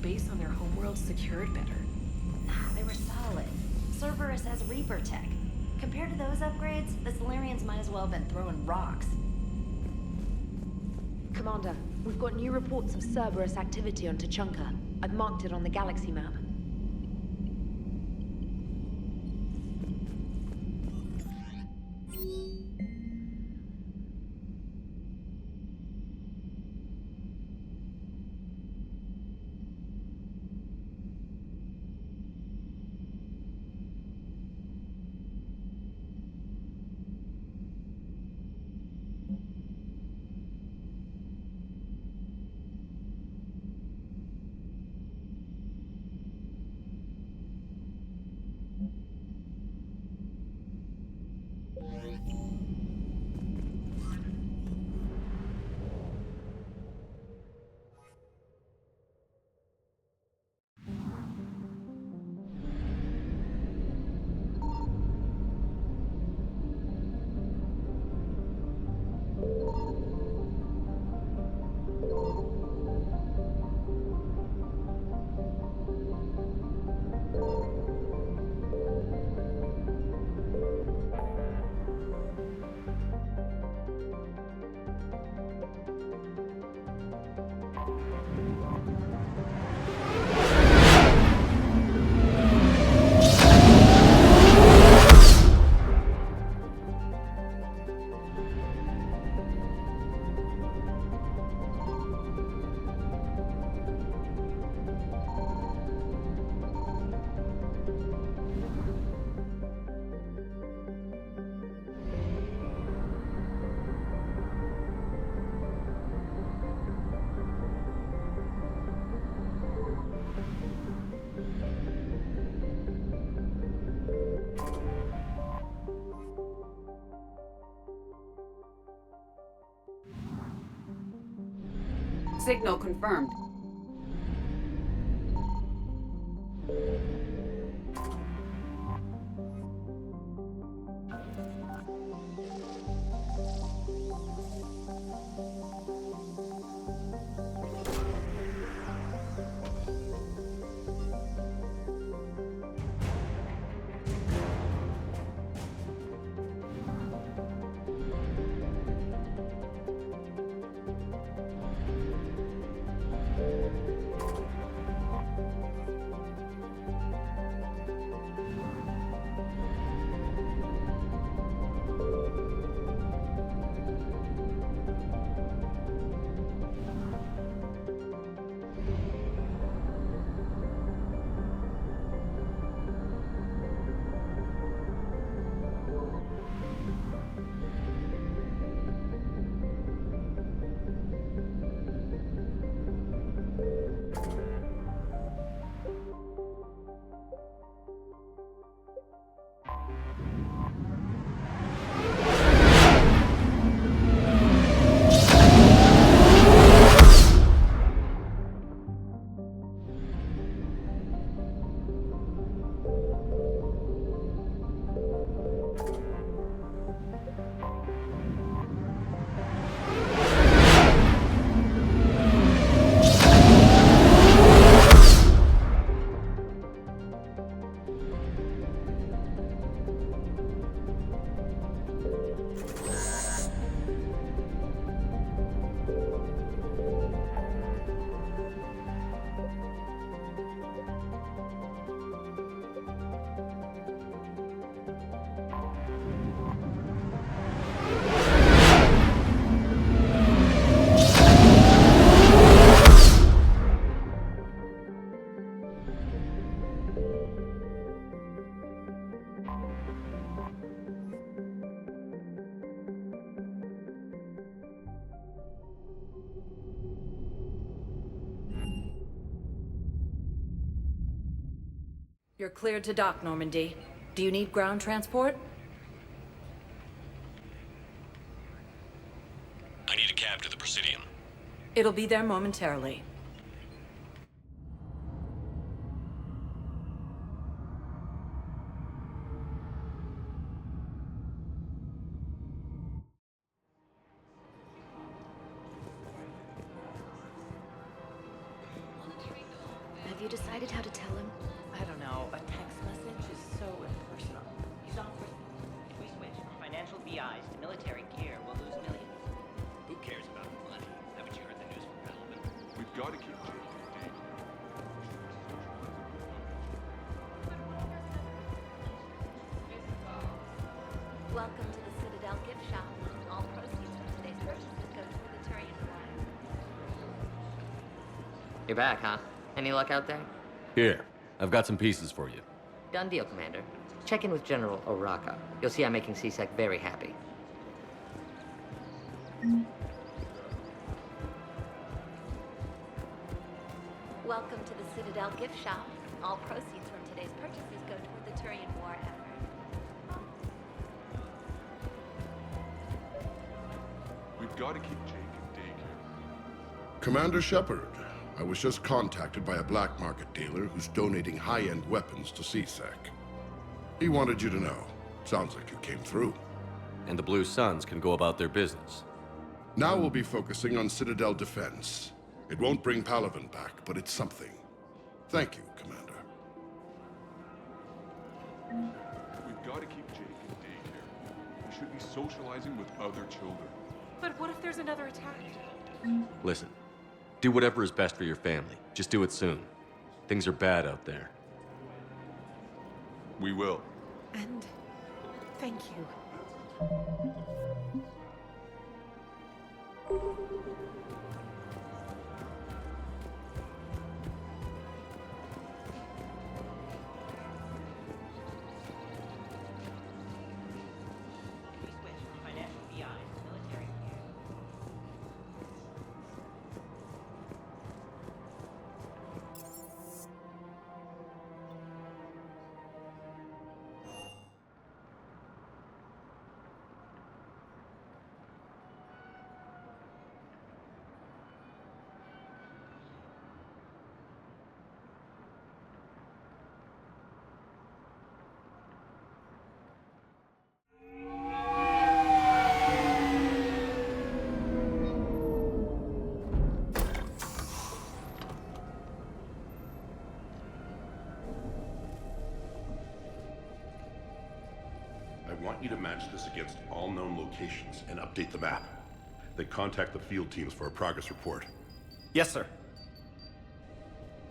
base on their homeworld secured better. Nah, they were solid. Cerberus has Reaper tech. Compared to those upgrades, the Solarians might as well have been throwing rocks. Commander, we've got new reports of Cerberus activity on Tuchanka. I've marked it on the galaxy map. Signal confirmed. You're cleared to dock, Normandy. Do you need ground transport? I need a cab to the Presidium. It'll be there momentarily. you decided how to tell him? I don't know. A text message is so impersonal. He's on for... If we switch from financial BIs to military gear, we'll lose millions. Who cares about money? Haven't you heard the news from Paladin? We've got to keep Jake and Deke. Welcome to the Citadel gift shop. All proceeds from today's purchases go to the Turian War. You're back, huh? Any luck out there? Here, I've got some pieces for you. Done deal, Commander. Check in with General Oraka. You'll see I'm making C-Sec very happy. Welcome to the Citadel gift shop. All proceeds from today's purchases go toward the Turian War effort. We've got to keep Jake and Deke here. Commander Shepard, I was just contacted by a black market dealer who's donating high-end weapons to CSEC. He wanted you to know. Sounds like you came through. And the Blue Suns can go about their business. Now we'll be focusing on Citadel defense. It won't bring Palaven back, but it's something. Thank you, Commander. We've got to keep Jake and Deke here. We should be socializing with other children. But what if there's another attack? Listen, do whatever is best for your family. Just do it soon. Things are bad out there. We will. And thank you. If we switch from financial BIs to military gear... I want you to match this against all known locations and update the map. Then contact the field teams for a progress report. Yes, sir.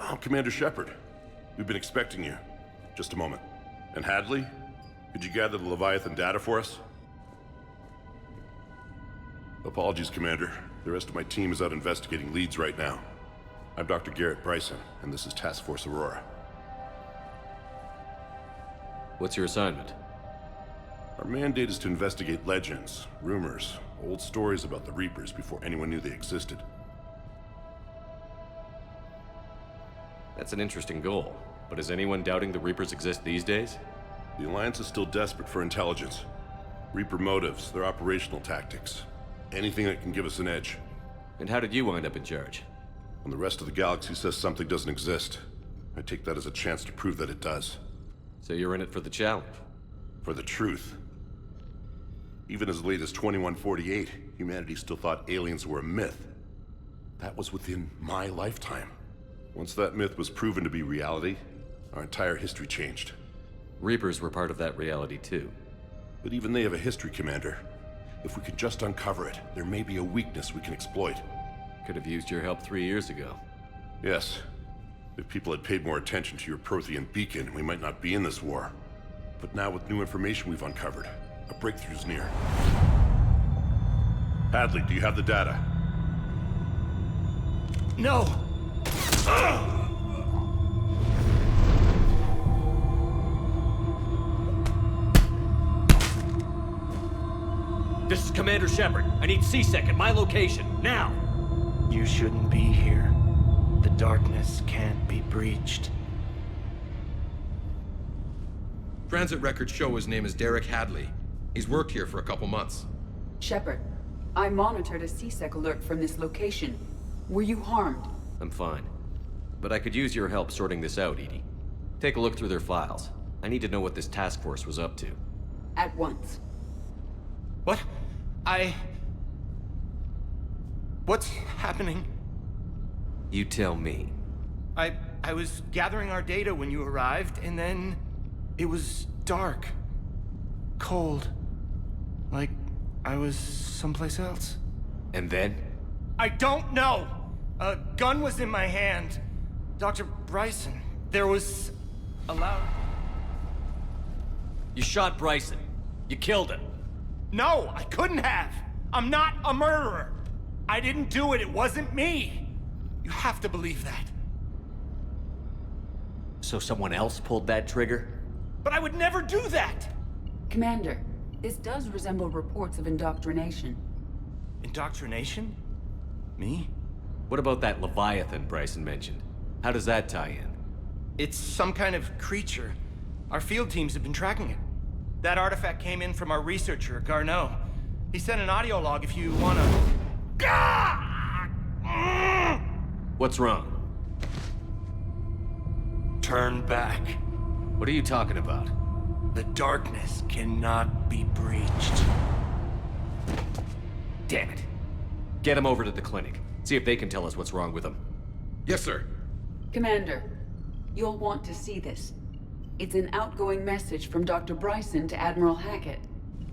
Oh, Commander Shepard. We've been expecting you. Just a moment. And Hadley? Could you gather the Leviathan data for us? Apologies, Commander. The rest of my team is out investigating leads right now. I'm Dr. Garrett Bryson, and this is Task Force Aurora. What's your assignment? Our mandate is to investigate legends, rumors, old stories about the Reapers before anyone knew they existed. That's an interesting goal. But is anyone doubting the Reapers exist these days? The Alliance is still desperate for intelligence. Reaper motives, their operational tactics. Anything that can give us an edge. And how did you wind up in charge? When the rest of the galaxy says something doesn't exist, I take that as a chance to prove that it does. So you're in it for the challenge? For the truth. Even as late as 2148, humanity still thought aliens were a myth. That was within my lifetime. Once that myth was proven to be reality, our entire history changed. Reapers were part of that reality too. But even they have a history, Commander. If we could just uncover it, there may be a weakness we can exploit. Could have used your help 3 years ago. Yes. If people had paid more attention to your Prothean beacon, we might not be in this war. But now with new information we've uncovered, a breakthrough's near. Hadley, do you have the data? No! This is Commander Shepard. I need C-Sec at my location, now! You shouldn't be here. The darkness can't be breached. Transit records show his name is Derek Hadley. He's worked here for a couple months. Shepard, I monitored a C-Sec alert from this location. Were you harmed? I'm fine. But I could use your help sorting this out, Edie. Take a look through their files. I need to know what this task force was up to. At once. What? What's happening? You tell me. I I was gathering our data when you arrived, and then it was dark. Cold. Like I was someplace else. And then? I don't know! A gun was in my hand. Dr. Bryson, there was a loud... You shot Bryson. You killed him. No, I couldn't have! I'm not a murderer! I didn't do it, it wasn't me! You have to believe that. So someone else pulled that trigger? But I would never do that! Commander, this does resemble reports of indoctrination. Indoctrination? Me? What about that Leviathan Bryson mentioned? How does that tie in? It's some kind of creature. Our field teams have been tracking it. That artifact came in from our researcher, Garneau. He sent an audio log if you wanna... What's wrong? Turn back. What are you talking about? The darkness cannot be breached. Damn it. Get him over to the clinic. See if they can tell us what's wrong with him. Yes, sir. Commander, you'll want to see this. It's an outgoing message from Dr. Bryson to Admiral Hackett.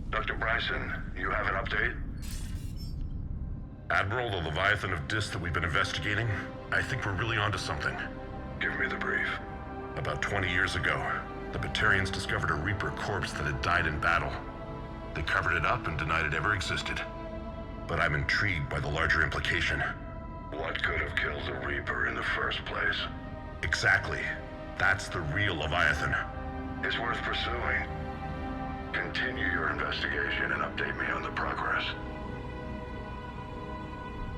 Dr. Bryson, you have an update? Admiral, the Leviathan of Dis that we've been investigating, I think we're really onto something. Give me the brief. About 20 years ago, the Batarians discovered a Reaper corpse that had died in battle. They covered it up and denied it ever existed. But I'm intrigued by the larger implication. What could have killed the Reaper in the first place? Exactly. That's the real Leviathan. It's worth pursuing. Continue your investigation and update me on the progress.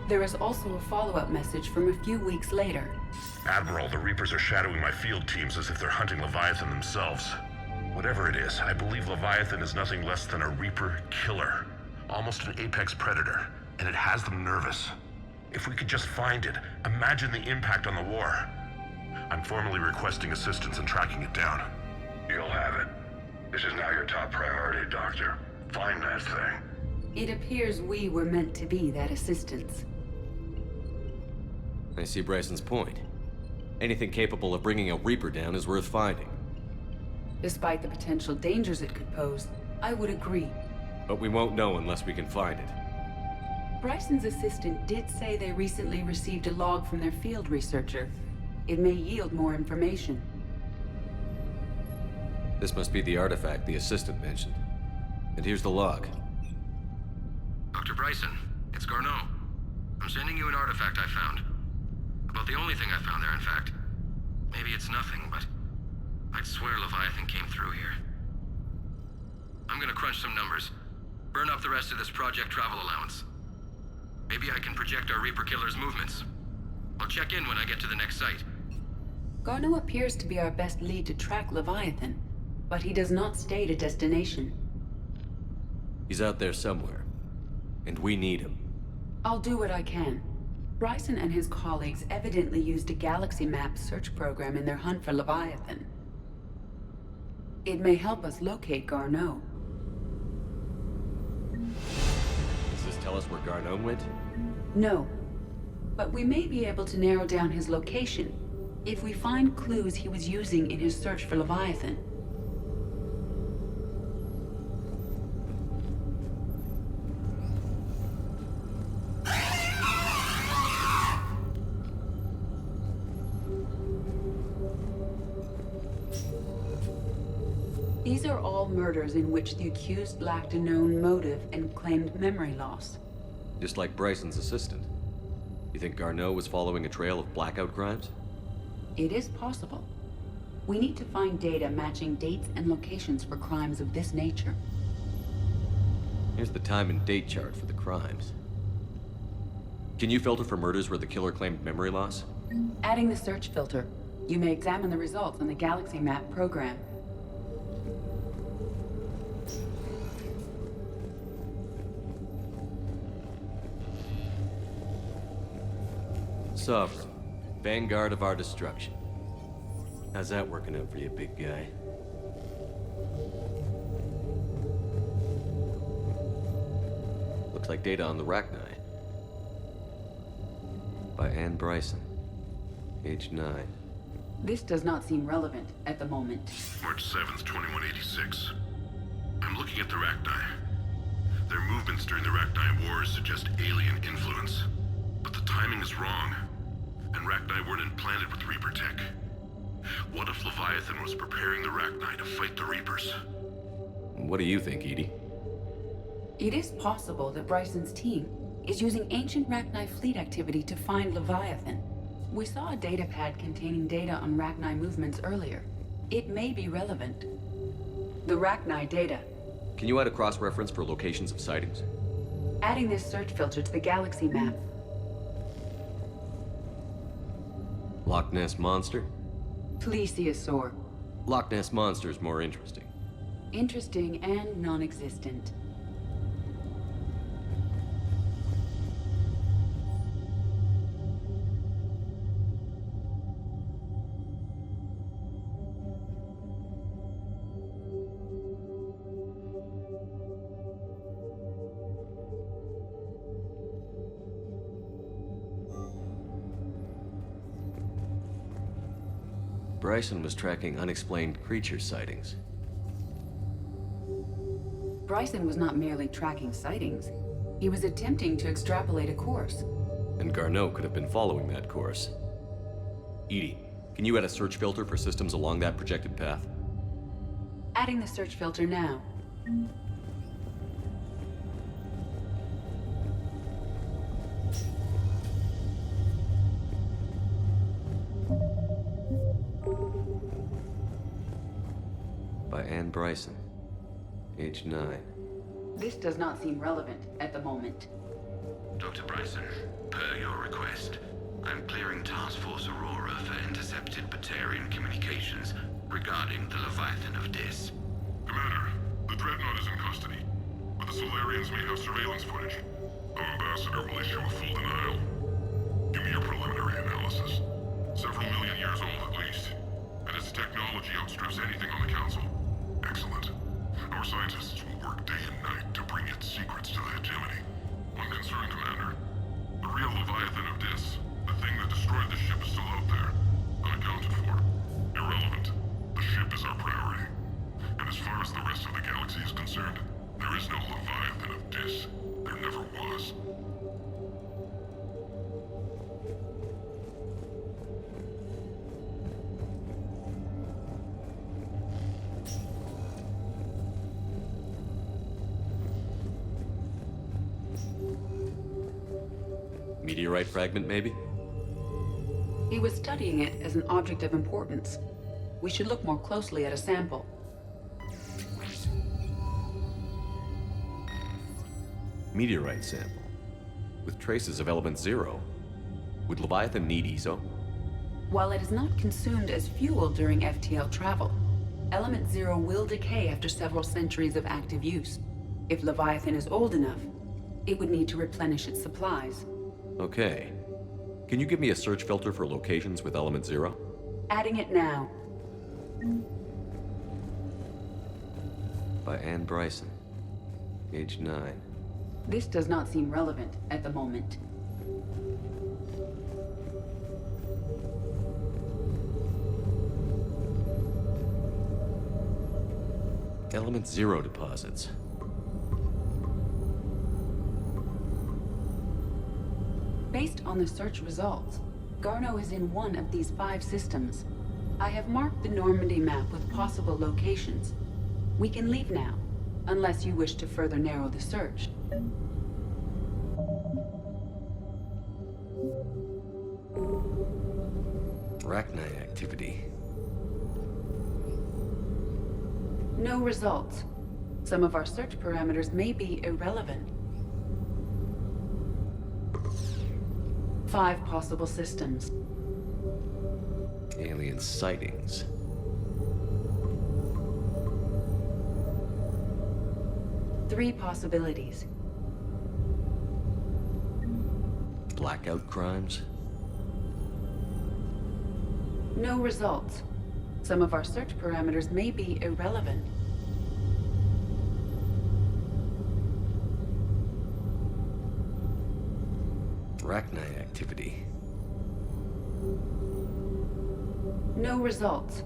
There is also a follow-up message from a few weeks later. Admiral, the Reapers are shadowing my field teams as if they're hunting Leviathan themselves. Whatever it is, I believe Leviathan is nothing less than a Reaper killer. Almost an apex predator, and it has them nervous. If we could just find it, imagine the impact on the war. I'm formally requesting assistance in tracking it down. You'll have it. This is now your top priority, Doctor. Find that thing. It appears we were meant to be that assistance. I see Bryson's point. Anything capable of bringing a Reaper down is worth finding. Despite the potential dangers it could pose, I would agree. But we won't know unless we can find it. Bryson's assistant did say they recently received a log from their field researcher. It may yield more information. This must be the artifact the assistant mentioned. And here's the log. Dr. Bryson, it's Garneau. I'm sending you an artifact I found. About the only thing I found there, in fact. Maybe it's nothing, but I'd swear Leviathan came through here. I'm gonna crunch some numbers. Burn up the rest of this project travel allowance. Maybe I can project our Reaper killer's movements. I'll check in when I get to the next site. Garneau appears to be our best lead to track Leviathan, but he does not state a destination. He's out there somewhere, and we need him. I'll do what I can. Bryson and his colleagues evidently used a galaxy map search program in their hunt for Leviathan. It may help us locate Garneau. Does this tell us where Garneau went? No, but we may be able to narrow down his location if we find clues he was using in his search for Leviathan. These are all murders in which the accused lacked a known motive and claimed memory loss. Just like Bryson's assistant. You think Garneau was following a trail of blackout crimes? It is possible. We need to find data matching dates and locations for crimes of this nature. Here's the time and date chart for the crimes. Can you filter for murders where the killer claimed memory loss? Adding the search filter, you may examine the results on the Galaxy Map program. Sovereign, vanguard of our destruction. How's that working out for you, big guy? Looks like data on the Rachni. By Anne Bryson, age 9. This does not seem relevant at the moment. March 7th, 2186. I'm looking at the Rachni. Their movements during the Rachni Wars suggest alien influence. But the timing is wrong. And Rachni weren't implanted with Reaper tech. What if Leviathan was preparing the Rachni to fight the Reapers? What do you think, Edie? It is possible that Bryson's team is using ancient Rachni fleet activity to find Leviathan. We saw a data pad containing data on Rachni movements earlier. It may be relevant. The Rachni data. Can you add a cross-reference for locations of sightings? Adding this search filter to the galaxy map. Loch Ness Monster? Plesiosaur. Loch Ness Monster is more interesting. Interesting and non-existent. Bryson was tracking unexplained creature sightings. Bryson was not merely tracking sightings. He was attempting to extrapolate a course. And Garneau could have been following that course. Edie, can you add a search filter for systems along that projected path? Adding the search filter now. By Anne Bryson, age 9. This does not seem relevant at the moment. Dr. Bryson, per your request, I'm clearing Task Force Aurora for intercepted Batarian communications regarding the Leviathan of Dis. Commander, the Dreadnought is in custody, but the Solarians may have surveillance footage. Our ambassador will issue a full denial. Give me your preliminary analysis. Several million years old at least, and its technology outstrips anything on the Council. Excellent. Our scientists will work day and night to bring its secrets to the hegemony. One concern, Commander. The real Leviathan of Dis, the thing that destroyed the ship, is still out there, unaccounted for. Irrelevant. The ship is our priority. And as far as the rest of the galaxy is concerned, there is no Leviathan of Dis. There never was. Meteorite fragment, maybe? He was studying it as an object of importance. We should look more closely at a sample. Meteorite sample. With traces of element 0. Would Leviathan need ESO? While it is not consumed as fuel during FTL travel, element 0 will decay after several centuries of active use. If Leviathan is old enough, it would need to replenish its supplies. Okay. Can you give me a search filter for locations with element 0? Adding it now. By Anne Bryson, age 9. This does not seem relevant at the moment. Element 0 deposits. Based on the search results, Garneau is in one of these 5 systems. I have marked the Normandy map with possible locations. We can leave now, unless you wish to further narrow the search. Rachni activity. No results. Some of our search parameters may be irrelevant. 5 possible systems. Alien sightings. Three possibilities. Blackout crimes? No results. Some of our search parameters may be irrelevant. Rachni activity. No results.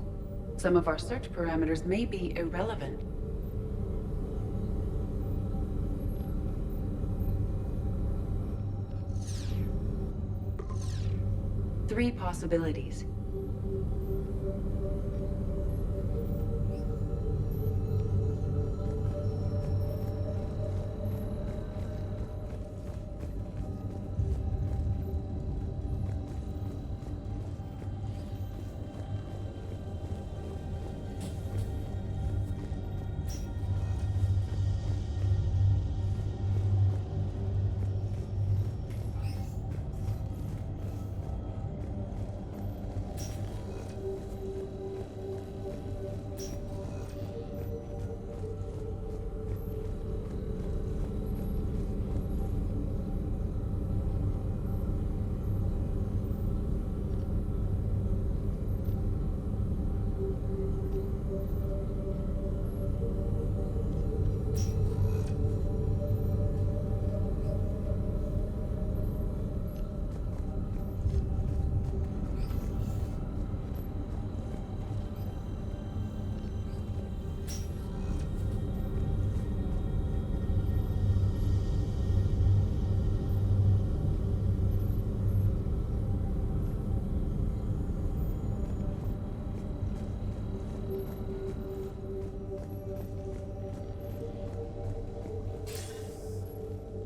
Some of our search parameters may be irrelevant. Three possibilities.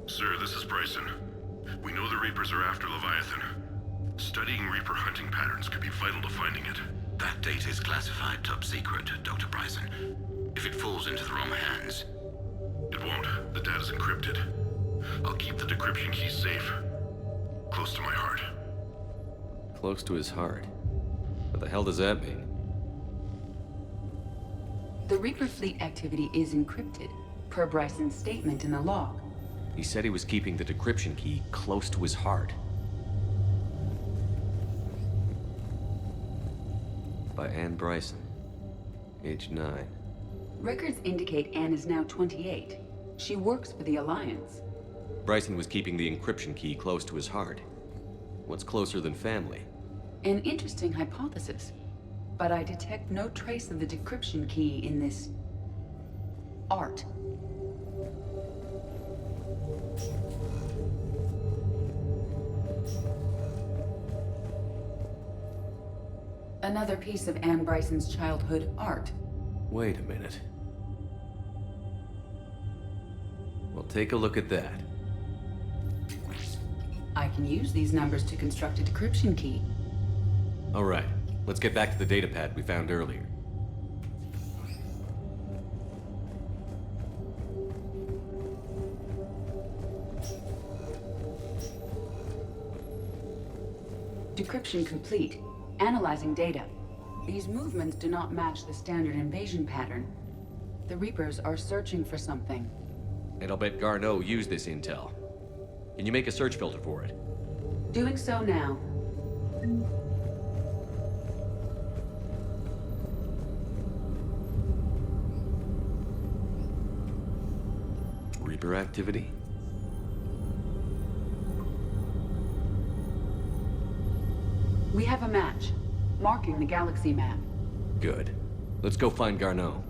Sir, this is Bryson. We know the Reapers are after Leviathan. Studying Reaper hunting patterns could be vital to finding it. That data is classified top secret, Dr. Bryson. If it falls into the wrong hands... It won't. The data's encrypted. I'll keep the decryption key safe. Close to my heart. Close to his heart? What the hell does that mean? The Reaper fleet activity is encrypted, per Bryson's statement in the log. He said he was keeping the decryption key close to his heart. By Anne Bryson, age 9. Records indicate Anne is now 28. She works for the Alliance. Bryson was keeping the encryption key close to his heart. What's closer than family? An interesting hypothesis. But I detect no trace of the decryption key in this... art. Another piece of Anne Bryson's childhood art. Wait a minute. Well, take a look at that. I can use these numbers to construct a decryption key. All right, let's get back to the datapad we found earlier. Decryption complete. Analyzing data. These movements do not match the standard invasion pattern. The Reapers are searching for something. And I'll bet Garneau used this intel. Can you make a search filter for it? Doing so now. Reaper activity? We have a match, marking the galaxy map. Good. Let's go find Garneau.